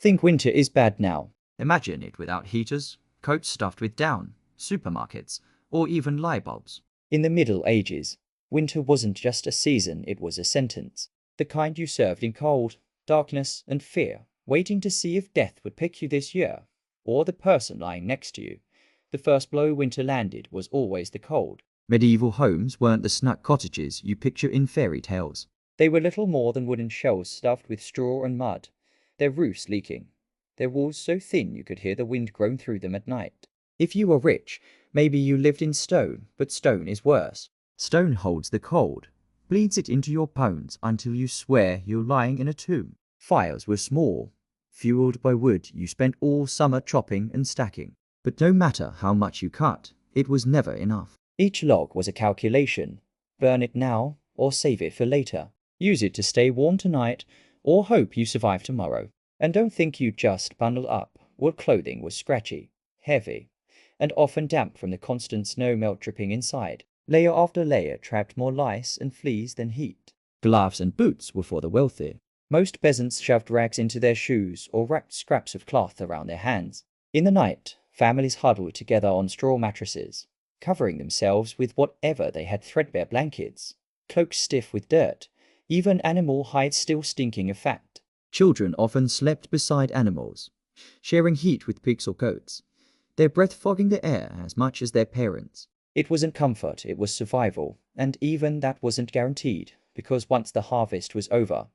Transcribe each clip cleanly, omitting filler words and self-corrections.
Think winter is bad now. Imagine it without heaters, coats stuffed with down, supermarkets, or even light bulbs. In the Middle Ages, winter wasn't just a season, it was a sentence. The kind you served in cold, darkness, and fear, waiting to see if death would pick you this year, or the person lying next to you. The first blow winter landed was always the cold. Medieval homes weren't the snug cottages you picture in fairy tales. They were little more than wooden shells stuffed with straw and mud, their roofs leaking, their walls so thin you could hear the wind groan through them at night. If you were rich, maybe you lived in stone, but stone is worse. Stone holds the cold, bleeds it into your bones until you swear you're lying in a tomb. Fires were small, fueled by wood you spent all summer chopping and stacking. But no matter how much you cut, it was never enough. Each log was a calculation. Burn it now, or save it for later. Use it to stay warm tonight, or hope you survive tomorrow. And don't think you just bundle up. Wool clothing was scratchy, heavy, and often damp from the constant snow melt dripping inside. Layer after layer trapped more lice and fleas than heat. Gloves and boots were for the wealthy. Most peasants shoved rags into their shoes or wrapped scraps of cloth around their hands. In the night, families huddled together on straw mattresses, covering themselves with whatever they had, threadbare blankets, cloaks stiff with dirt, even animal hides still stinking of fat. Children often slept beside animals, sharing heat with pigs or goats, their breath fogging the air as much as their parents. It wasn't comfort, it was survival, and even that wasn't guaranteed, because once the harvest was over,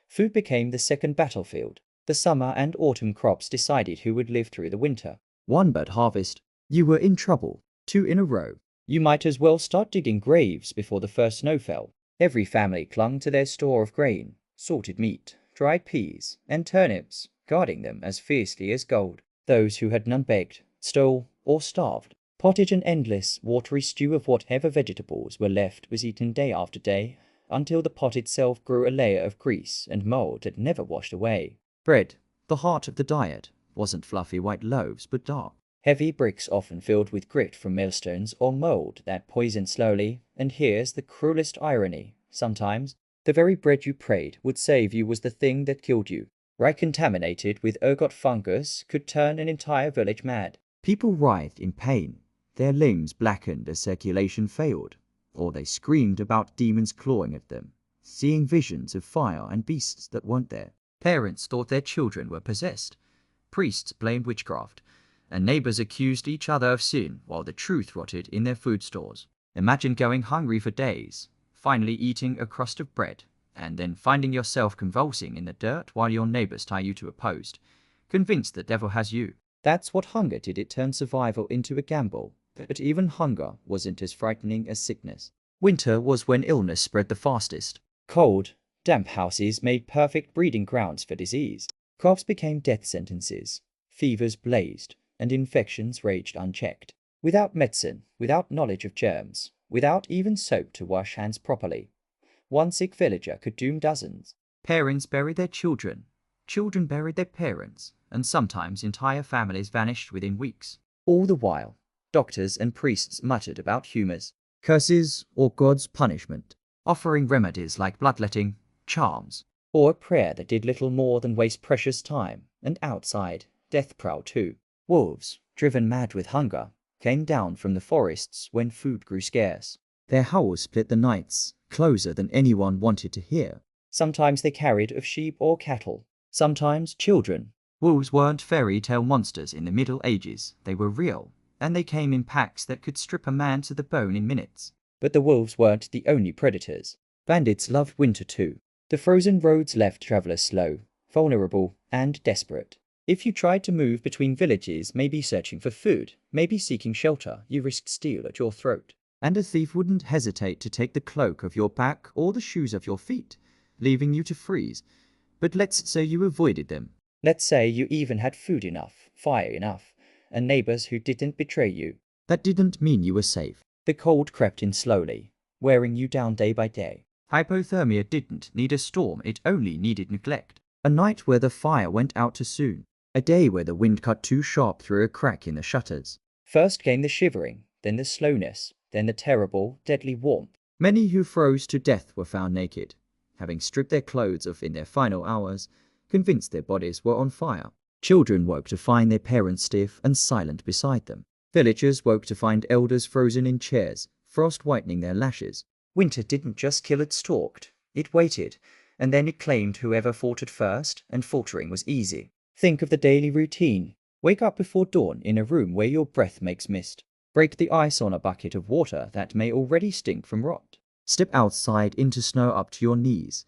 food became the second battlefield. The summer and autumn crops decided who would live through the winter. One bad harvest, you were in trouble. Two in a row. You might as well start digging graves before the first snow fell. Every family clung to their store of grain, salted meat, dried peas, and turnips, guarding them as fiercely as gold. Those who had none begged, stole, or starved. Pottage and endless, watery stew of whatever vegetables were left was eaten day after day, until the pot itself grew a layer of grease and mold that never washed away. Bread, the heart of the diet, wasn't fluffy white loaves but dark. Heavy bricks often filled with grit from millstones or mold that poisoned slowly, and here's the cruelest irony. Sometimes, the very bread you prayed would save you was the thing that killed you. Rye contaminated with ergot fungus could turn an entire village mad. People writhed in pain, their limbs blackened as circulation failed, or they screamed about demons clawing at them, seeing visions of fire and beasts that weren't there. Parents thought their children were possessed. Priests blamed witchcraft, and neighbors accused each other of sin while the truth rotted in their food stores. Imagine going hungry for days, finally eating a crust of bread, and then finding yourself convulsing in the dirt while your neighbors tie you to a post, convinced the devil has you. That's what hunger did. It turned survival into a gamble. But even hunger wasn't as frightening as sickness. Winter was when illness spread the fastest. Cold, damp houses made perfect breeding grounds for disease. Coughs became death sentences. Fevers blazed, and infections raged unchecked. Without medicine, without knowledge of germs, without even soap to wash hands properly, one sick villager could doom dozens. Parents buried their children, children buried their parents, and sometimes entire families vanished within weeks. All the while, doctors and priests muttered about humors, curses, or God's punishment, offering remedies like bloodletting, charms, or a prayer that did little more than waste precious time. And outside, death prowled too. Wolves, driven mad with hunger, came down from the forests when food grew scarce. Their howls split the nights, closer than anyone wanted to hear. Sometimes they carried of sheep or cattle, sometimes children. Wolves weren't fairy tale monsters in the Middle Ages, they were real, and they came in packs that could strip a man to the bone in minutes. But the wolves weren't the only predators. Bandits loved winter too. The frozen roads left travelers slow, vulnerable, and desperate. If you tried to move between villages, maybe searching for food, maybe seeking shelter, you risked steel at your throat. And a thief wouldn't hesitate to take the cloak of your back or the shoes of your feet, leaving you to freeze. But let's say you avoided them. Let's say you even had food enough, fire enough, and neighbors who didn't betray you. That didn't mean you were safe. The cold crept in slowly, wearing you down day by day. Hypothermia didn't need a storm, it only needed neglect. A night where the fire went out too soon. A day where the wind cut too sharp through a crack in the shutters. First came the shivering, then the slowness, then the terrible, deadly warmth. Many who froze to death were found naked, having stripped their clothes off in their final hours, convinced their bodies were on fire. Children woke to find their parents stiff and silent beside them. Villagers woke to find elders frozen in chairs, frost whitening their lashes. Winter didn't just kill, it stalked. It waited, and then it claimed whoever faltered first, and faltering was easy. Think of the daily routine. Wake up before dawn in a room where your breath makes mist. Break the ice on a bucket of water that may already stink from rot. Step outside into snow up to your knees,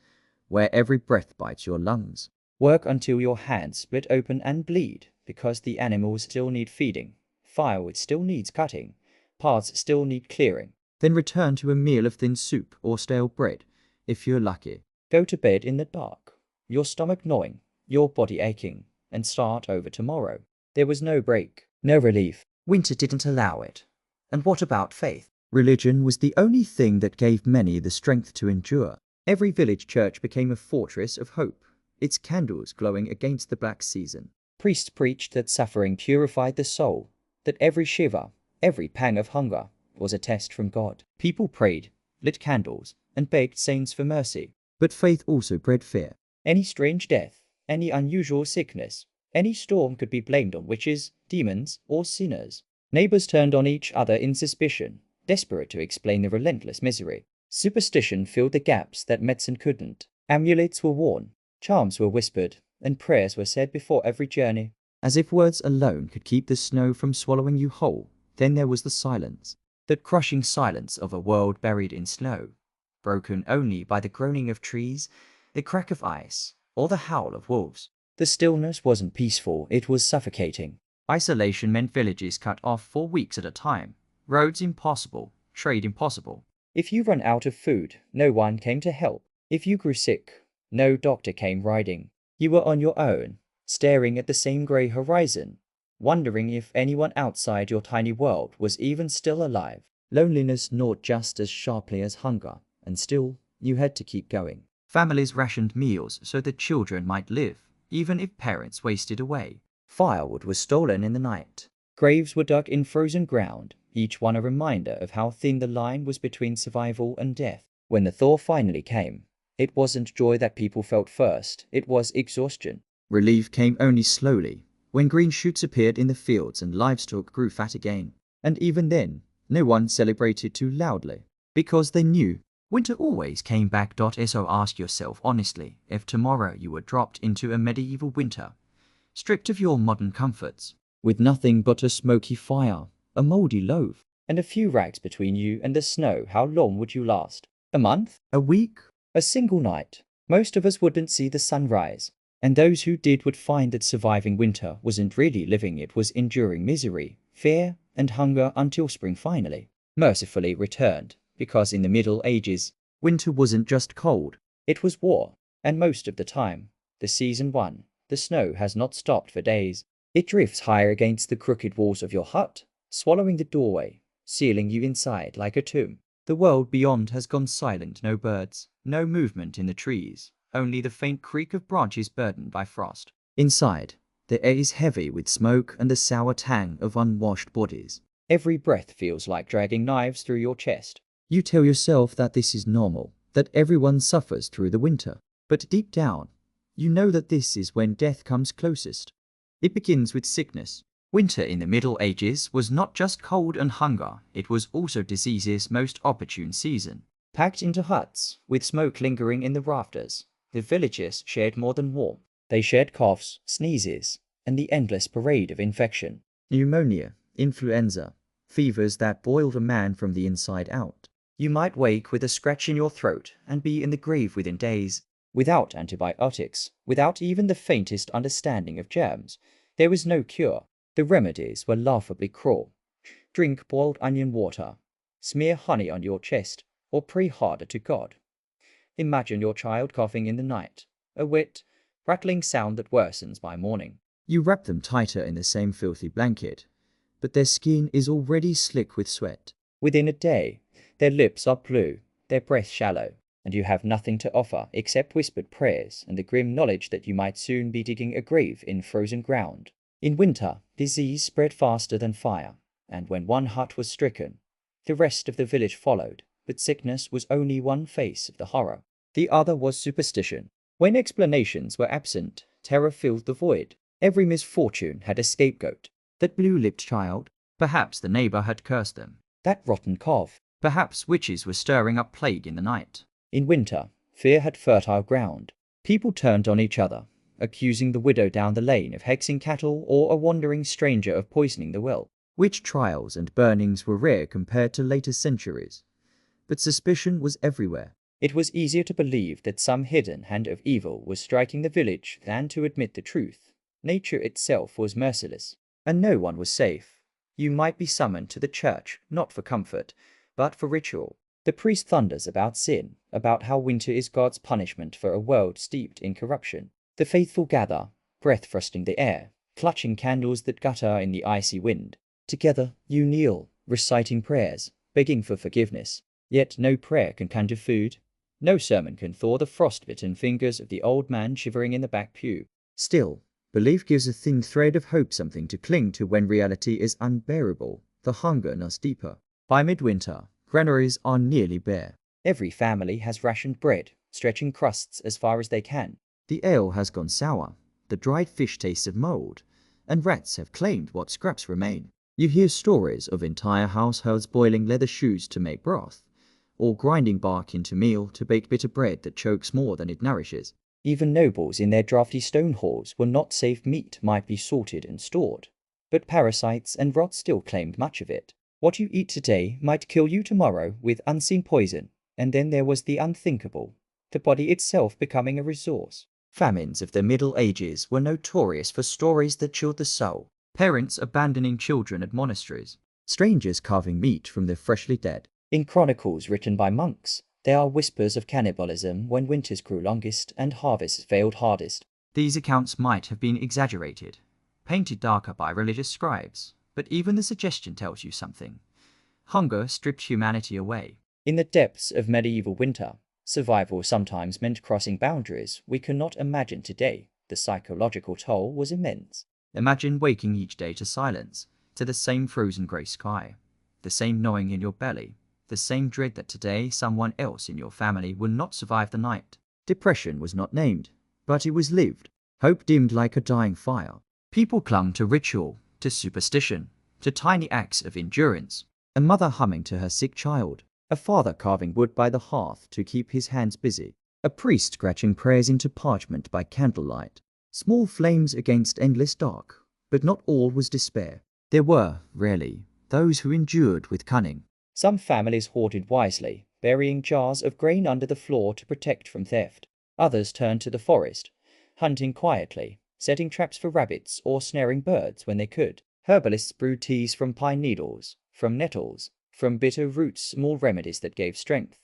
where every breath bites your lungs. Work until your hands split open and bleed, because the animals still need feeding. Firewood still needs cutting. Paths still need clearing. Then return to a meal of thin soup or stale bread, if you're lucky. Go to bed in the dark, your stomach gnawing, your body aching, and start over tomorrow. There was no break, no relief. Winter didn't allow it. And what about faith? Religion was the only thing that gave many the strength to endure. Every village church became a fortress of hope, its candles glowing against the black season. Priests preached that suffering purified the soul, that every shiver, every pang of hunger, was a test from God. People prayed, lit candles, and begged saints for mercy. But faith also bred fear. Any strange death, any unusual sickness, any storm could be blamed on witches, demons, or sinners. Neighbors turned on each other in suspicion, desperate to explain the relentless misery. Superstition filled the gaps that medicine couldn't. Amulets were worn, charms were whispered, and prayers were said before every journey. As if words alone could keep the snow from swallowing you whole, then there was the silence. That crushing silence of a world buried in snow, broken only by the groaning of trees, the crack of ice, or the howl of wolves. The stillness wasn't peaceful, it was suffocating. Isolation meant villages cut off for weeks at a time, roads impossible, trade impossible. If you ran out of food, no one came to help. If you grew sick, no doctor came riding. You were on your own, staring at the same grey horizon, wondering if anyone outside your tiny world was even still alive. Loneliness gnawed just as sharply as hunger, and still, you had to keep going. Families rationed meals so that children might live, even if parents wasted away. Firewood was stolen in the night. Graves were dug in frozen ground, each one a reminder of how thin the line was between survival and death. When the thaw finally came, it wasn't joy that people felt first, it was exhaustion. Relief came only slowly, when green shoots appeared in the fields and livestock grew fat again. And even then, no one celebrated too loudly, because they knew winter always came back. So ask yourself honestly if tomorrow you were dropped into a medieval winter, stripped of your modern comforts, with nothing but a smoky fire, a mouldy loaf, and a few rags between you and the snow, how long would you last? A month? A week? A single night? Most of us wouldn't see the sun rise, and those who did would find that surviving winter wasn't really living, it was enduring misery, fear, and hunger until spring finally, mercifully returned, because in the Middle Ages, winter wasn't just cold, it was war, and most of the time, the season won. The snow has not stopped for days. It drifts higher against the crooked walls of your hut, swallowing the doorway, sealing you inside like a tomb. The world beyond has gone silent, no birds, no movement in the trees, only the faint creak of branches burdened by frost. Inside, the air is heavy with smoke and the sour tang of unwashed bodies. Every breath feels like dragging knives through your chest. You tell yourself that this is normal, that everyone suffers through the winter. But deep down, you know that this is when death comes closest. It begins with sickness. Winter in the Middle Ages was not just cold and hunger, it was also disease's most opportune season. Packed into huts, with smoke lingering in the rafters, the villagers shared more than warmth. They shared coughs, sneezes, and the endless parade of infection. Pneumonia, influenza, fevers that boiled a man from the inside out. You might wake with a scratch in your throat and be in the grave within days. Without antibiotics, without even the faintest understanding of germs, there was no cure. The remedies were laughably cruel. Drink boiled onion water, smear honey on your chest, or pray harder to God. Imagine your child coughing in the night, a wet, rattling sound that worsens by morning. You wrap them tighter in the same filthy blanket, but their skin is already slick with sweat. Within a day, their lips are blue, their breath shallow, and you have nothing to offer except whispered prayers and the grim knowledge that you might soon be digging a grave in frozen ground. In winter, disease spread faster than fire, and when one hut was stricken, the rest of the village followed, but sickness was only one face of the horror. The other was superstition. When explanations were absent, terror filled the void. Every misfortune had a scapegoat. That blue-lipped child, perhaps the neighbor had cursed them. That rotten calf. Perhaps witches were stirring up plague in the night. In winter, fear had fertile ground. People turned on each other, accusing the widow down the lane of hexing cattle or a wandering stranger of poisoning the well. Witch trials and burnings were rare compared to later centuries, but suspicion was everywhere. It was easier to believe that some hidden hand of evil was striking the village than to admit the truth. Nature itself was merciless, and no one was safe. You might be summoned to the church, not for comfort, but for ritual. The priest thunders about sin, about how winter is God's punishment for a world steeped in corruption. The faithful gather, breath thrusting the air, clutching candles that gutter in the icy wind. Together you kneel, reciting prayers, begging for forgiveness. Yet no prayer can conjure food. No sermon can thaw the frostbitten fingers of the old man shivering in the back pew. Still, belief gives a thin thread of hope, something to cling to when reality is unbearable. The hunger gnaws deeper. By midwinter, granaries are nearly bare. Every family has rationed bread, stretching crusts as far as they can. The ale has gone sour, the dried fish tastes of mold, and rats have claimed what scraps remain. You hear stories of entire households boiling leather shoes to make broth, or grinding bark into meal to bake bitter bread that chokes more than it nourishes. Even nobles in their draughty stone halls were not safe meat might be sorted and stored. But parasites and rot still claimed much of it. What you eat today might kill you tomorrow with unseen poison, and then there was the unthinkable, the body itself becoming a resource. Famines of the Middle Ages were notorious for stories that chilled the soul. Parents abandoning children at monasteries, strangers carving meat from the freshly dead. In chronicles written by monks, there are whispers of cannibalism when winters grew longest and harvests failed hardest. These accounts might have been exaggerated, painted darker by religious scribes, but even the suggestion tells you something. Hunger stripped humanity away. In the depths of medieval winter, survival sometimes meant crossing boundaries we cannot imagine today. The psychological toll was immense. Imagine waking each day to silence, to the same frozen grey sky, the same gnawing in your belly, the same dread that today someone else in your family will not survive the night. Depression was not named, but it was lived. Hope dimmed like a dying fire. People clung to ritual, to superstition, to tiny acts of endurance. A mother humming to her sick child, a father carving wood by the hearth to keep his hands busy, a priest scratching prayers into parchment by candlelight. Small flames against endless dark, but not all was despair. There were, rarely, those who endured with cunning. Some families hoarded wisely, burying jars of grain under the floor to protect from theft. Others turned to the forest, hunting quietly, setting traps for rabbits or snaring birds when they could. Herbalists brewed teas from pine needles, from nettles, from bitter roots, small remedies that gave strength,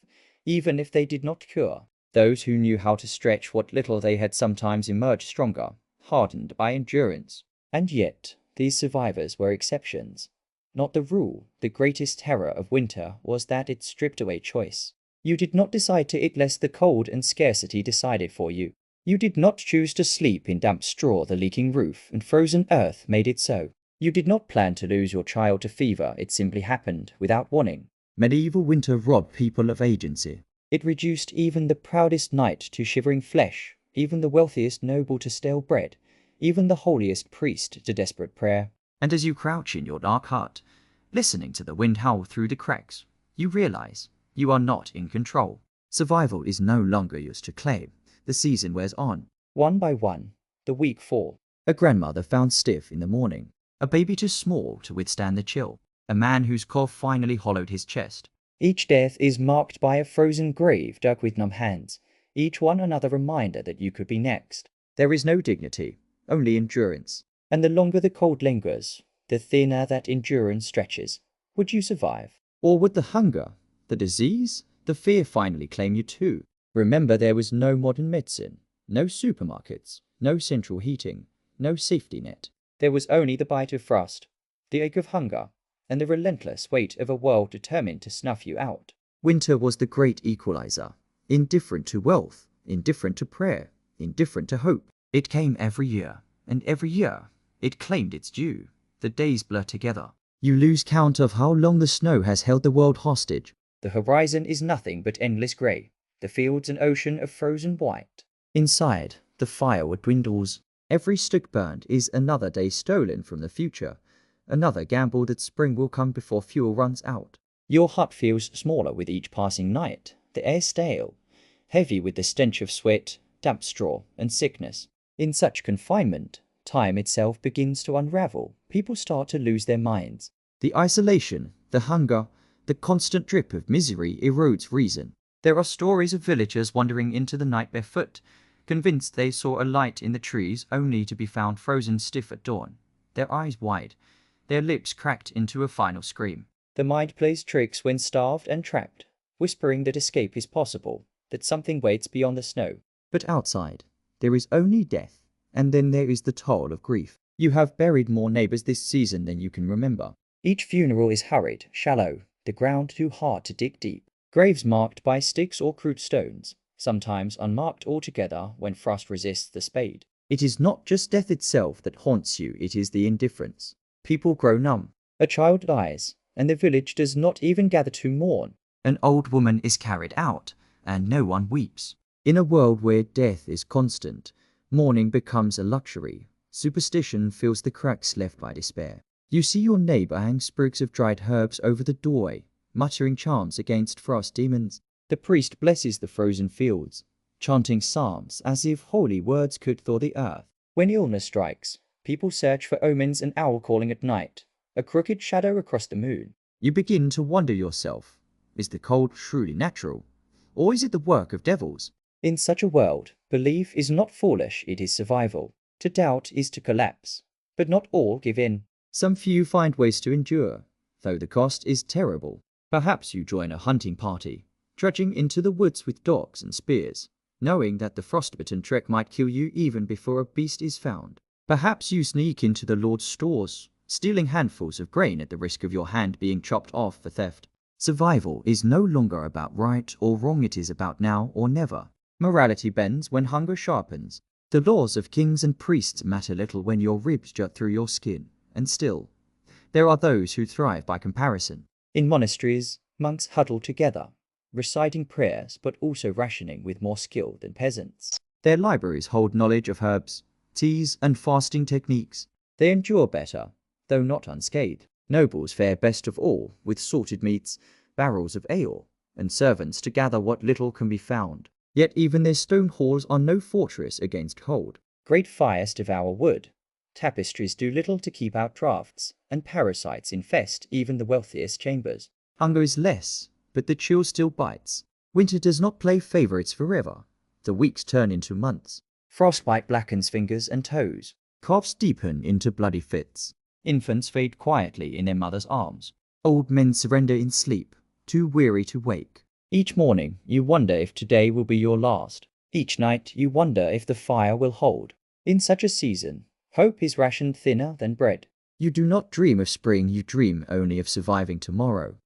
even if they did not cure. Those who knew how to stretch what little they had sometimes emerged stronger, hardened by endurance. And yet, these survivors were exceptions, not the rule. The greatest terror of winter was that it stripped away choice. You did not decide to eat less, the cold and scarcity decided for you. You did not choose to sleep in damp straw, the leaking roof and frozen earth made it so. You did not plan to lose your child to fever, it simply happened without warning. Medieval winter robbed people of agency. It reduced even the proudest knight to shivering flesh, even the wealthiest noble to stale bread, even the holiest priest to desperate prayer. And as you crouch in your dark hut, listening to the wind howl through the cracks, you realize you are not in control. Survival is no longer yours to claim. The season wears on. One by one, the weak fall. A grandmother found stiff in the morning. A baby too small to withstand the chill. A man whose cough finally hollowed his chest. Each death is marked by a frozen grave dug with numb hands, each one another reminder that you could be next. There is no dignity, only endurance. And the longer the cold lingers, the thinner that endurance stretches. Would you survive? Or would the hunger, the disease, the fear finally claim you too? Remember, there was no modern medicine, no supermarkets, no central heating, no safety net. There was only the bite of frost, the ache of hunger, and the relentless weight of a world determined to snuff you out. Winter was the great equalizer, indifferent to wealth, indifferent to prayer, indifferent to hope. It came every year, and every year it claimed its due. The days blur together. You lose count of how long the snow has held the world hostage. The horizon is nothing but endless grey, the fields an ocean of frozen white. Inside, the firewood dwindles. Every stick burned is another day stolen from the future, another gamble that spring will come before fuel runs out. Your hut feels smaller with each passing night. The air stale, heavy with the stench of sweat, damp straw, and sickness. In such confinement, time itself begins to unravel. People start to lose their minds. The isolation, the hunger, the constant drip of misery erodes reason. There are stories of villagers wandering into the night barefoot, convinced they saw a light in the trees only to be found frozen stiff at dawn, their eyes wide, their lips cracked into a final scream. The mind plays tricks when starved and trapped, whispering that escape is possible, that something waits beyond the snow. But outside, there is only death, and then there is the toll of grief. You have buried more neighbors this season than you can remember. Each funeral is hurried, shallow, the ground too hard to dig deep. Graves marked by sticks or crude stones, sometimes unmarked altogether when frost resists the spade. It is not just death itself that haunts you, it is the indifference. People grow numb. A child dies, and the village does not even gather to mourn. An old woman is carried out, and no one weeps. In a world where death is constant, mourning becomes a luxury. Superstition fills the cracks left by despair. You see your neighbor hang sprigs of dried herbs over the doorway, muttering charms against frost demons. The priest blesses the frozen fields, chanting psalms as if holy words could thaw the earth. When illness strikes, people search for omens, an owl calling at night, a crooked shadow across the moon. You begin to wonder yourself, is the cold truly natural, or is it the work of devils? In such a world, belief is not foolish, it is survival. To doubt is to collapse, but not all give in. Some few find ways to endure, though the cost is terrible. Perhaps you join a hunting party, trudging into the woods with dogs and spears, knowing that the frostbitten trek might kill you even before a beast is found. Perhaps you sneak into the Lord's stores, stealing handfuls of grain at the risk of your hand being chopped off for theft. Survival is no longer about right or wrong, it is about now or never. Morality bends when hunger sharpens. The laws of kings and priests matter little when your ribs jut through your skin, and still, there are those who thrive by comparison. In monasteries, monks huddle together, reciting prayers but also rationing with more skill than peasants. Their libraries hold knowledge of herbs, teas, and fasting techniques. They endure better, though not unscathed. Nobles fare best of all, with salted meats, barrels of ale, and servants to gather what little can be found. Yet even their stone halls are no fortress against cold. Great fires devour wood. Tapestries do little to keep out drafts, and parasites infest even the wealthiest chambers. Hunger is less, but the chill still bites. Winter does not play favorites forever. The weeks turn into months. Frostbite blackens fingers and toes. Coughs deepen into bloody fits. Infants fade quietly in their mother's arms. Old men surrender in sleep, too weary to wake. Each morning, you wonder if today will be your last. Each night, you wonder if the fire will hold. In such a season, hope is rationed thinner than bread. You do not dream of spring, you dream only of surviving tomorrow.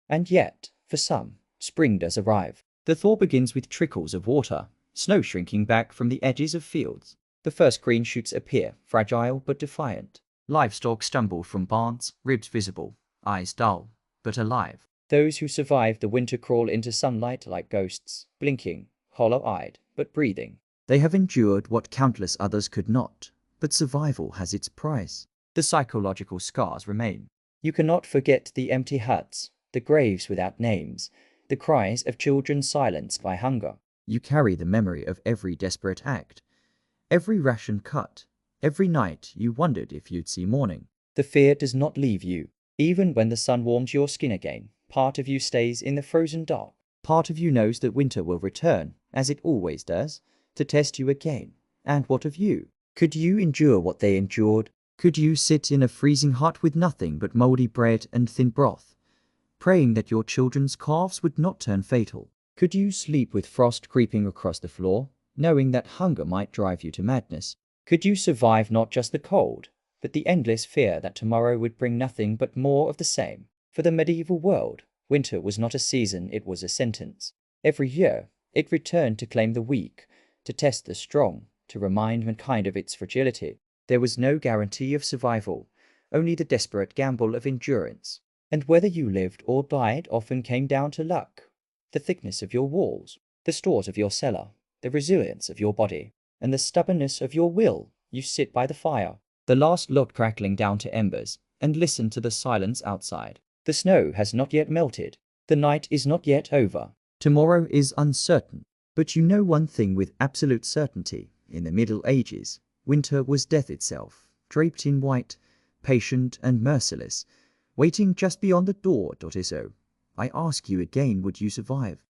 And yet, for some, spring does arrive. The thaw begins with trickles of water, snow shrinking back from the edges of fields. The first green shoots appear, fragile but defiant. Livestock stumble from barns, ribs visible, eyes dull, but alive. Those who survive the winter crawl into sunlight like ghosts, blinking, hollow-eyed, but breathing. They have endured what countless others could not, but survival has its price. The psychological scars remain. You cannot forget the empty huts, the graves without names, the cries of children silenced by hunger. You carry the memory of every desperate act, every ration cut, every night you wondered if you'd see morning. The fear does not leave you. Even when the sun warms your skin again, part of you stays in the frozen dark. Part of you knows that winter will return, as it always does, to test you again. And what of you? Could you endure what they endured? Could you sit in a freezing hut with nothing but mouldy bread and thin broth, praying that your children's calves would not turn fatal? Could you sleep with frost creeping across the floor, knowing that hunger might drive you to madness? Could you survive not just the cold, but the endless fear that tomorrow would bring nothing but more of the same? For the medieval world, winter was not a season, it was a sentence. Every year, it returned to claim the weak, to test the strong, to remind mankind of its fragility. There was no guarantee of survival, only the desperate gamble of endurance. And whether you lived or died often came down to luck. The thickness of your walls, the stores of your cellar, the resilience of your body, and the stubbornness of your will You sit by the fire, the last log crackling down to embers, and listen to the silence outside. The snow has not yet melted. The night is not yet over. Tomorrow is uncertain, but you know one thing with absolute certainty. In the Middle Ages, winter was death itself, draped in white, patient and merciless, waiting just beyond the door. So, I ask you again, would you survive?